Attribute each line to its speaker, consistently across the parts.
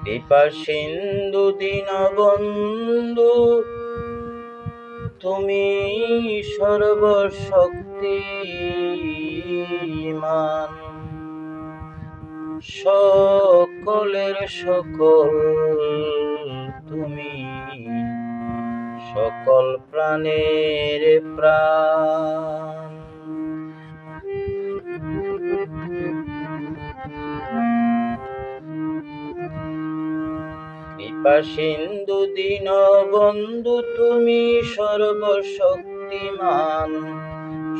Speaker 1: কৃপা সিন্ধু দীনবন্ধু তুমি সর্বশক্তিমান, সকলের সকল তুমি, সকল প্রাণের প্রাণ। কৃপা সিন্ধু দীনবন্ধু তুমি সর্বশক্তিমান,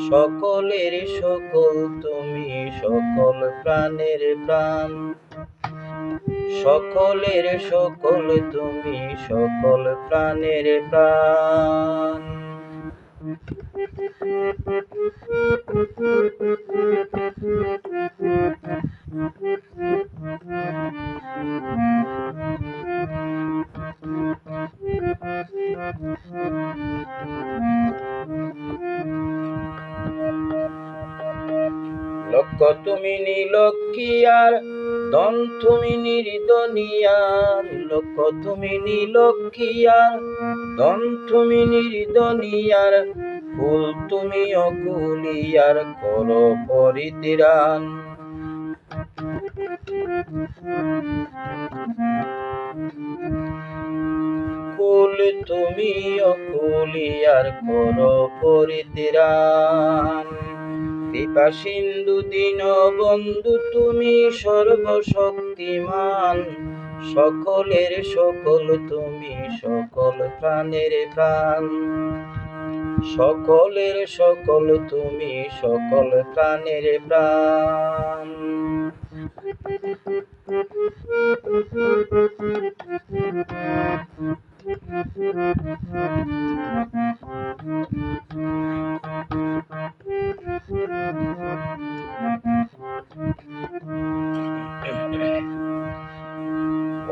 Speaker 1: সকলের সকল তুমি, সকল প্রাণের প্রাণ। সকলের সকল তুমি, সকল প্রাণের প্রাণ। লক্ষ্য তুমি নীলক্ষিয়ার, ধন তুমি নির্দনিয়ার। লক্ষ্য তুমি নীলক্ষিয়ার, ধন তুমি নির্দনিয়ার। ফুল তুমি অকুলিয়ার, করো পরিত্রাণ। কুল তুমি অকুলিয়ার, করো পরিত্রাণ। কৃপা সিন্ধু দীনবন্ধু তুমি সর্বশক্তিমান, সকলের সকল তুমি, সকল প্রাণের প্রাণ। সকলের সকল তুমি, সকল প্রাণের প্রাণ।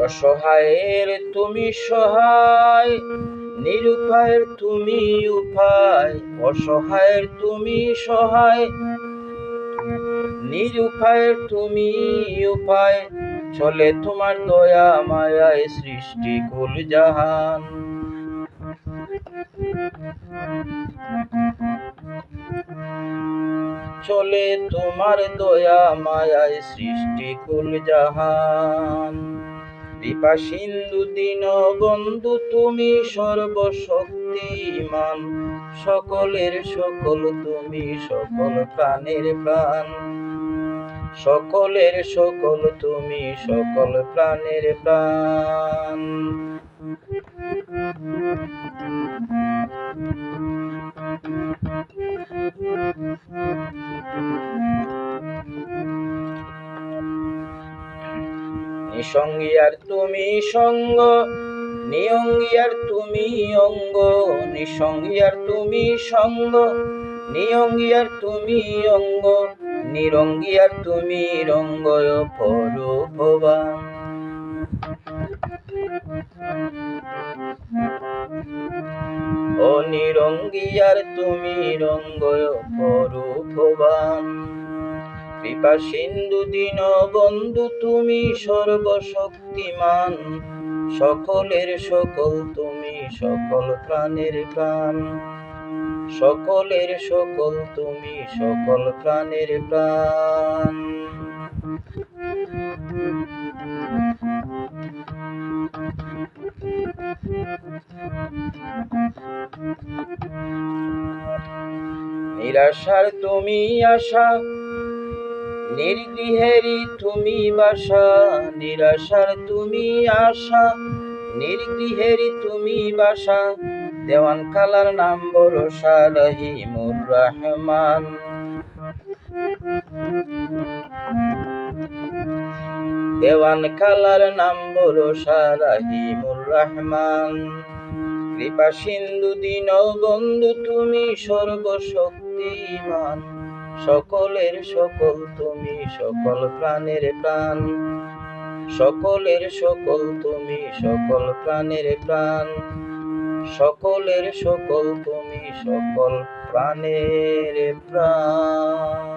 Speaker 1: অসহায়ের তুমি সহায়, নিরুপায়ের তুমি উপায়। অসহায়ের তুমি সহায়, নিরুপায়ের তুমি উপায়। চলে তোমার দয়া মায়ায় সৃষ্টি কুল জাহান। চলে তোমার দয়া মায়ায় সৃষ্টি কুল জাহান। কৃপা সিন্ধু দীনবন্ধু তুমি সর্বশক্তিমান, সকলের সকল তুমি, সকল প্রাণের প্রাণ। সকলের সকল তুমি, সকল প্রাণের প্রাণ। নিসঙ্গিয়ার তুমি সঙ্গ, নিয়ঙ্গিয়ার তুমি অঙ্গ। নিসঙ্গিয়ার তুমি সঙ্গ, নিয়ঙ্গিয়ার তুমি অঙ্গ। নিরঙ্গিয়ার তুমি রঙ্গ পরূপবান। ও নিরঙ্গিয়ার তুমি রঙ্গ পরূপবান। কৃপা সিন্ধু দীনবন্ধু তুমি সর্বশক্তিমান, সকলের সকল তুমি, সকল প্রাণের প্রাণ। সকলের সকল তুমি, সকল প্রাণের প্রাণ। নিরাশার তুমি আশা, নির্গৃহেরই তুমি বাসা। নিরাশার তুমি আশা, নির্গৃহেরই তুমি বাসা। দেওয়ান কালার নাম ভরসা রহিমুর রহমান। দেওয়ান কালার নাম ভরসা রহিমুর রহমান। কৃপা সিন্ধু দীনবন্ধু তুমি সর্বশক্তিমান, সকলের সকল তুমি, সকল প্রাণের প্রাণ। সকলের সকল তুমি, সকল প্রাণের প্রাণ। সকলের সকল তুমি সকল প্রাণের প্রাণ।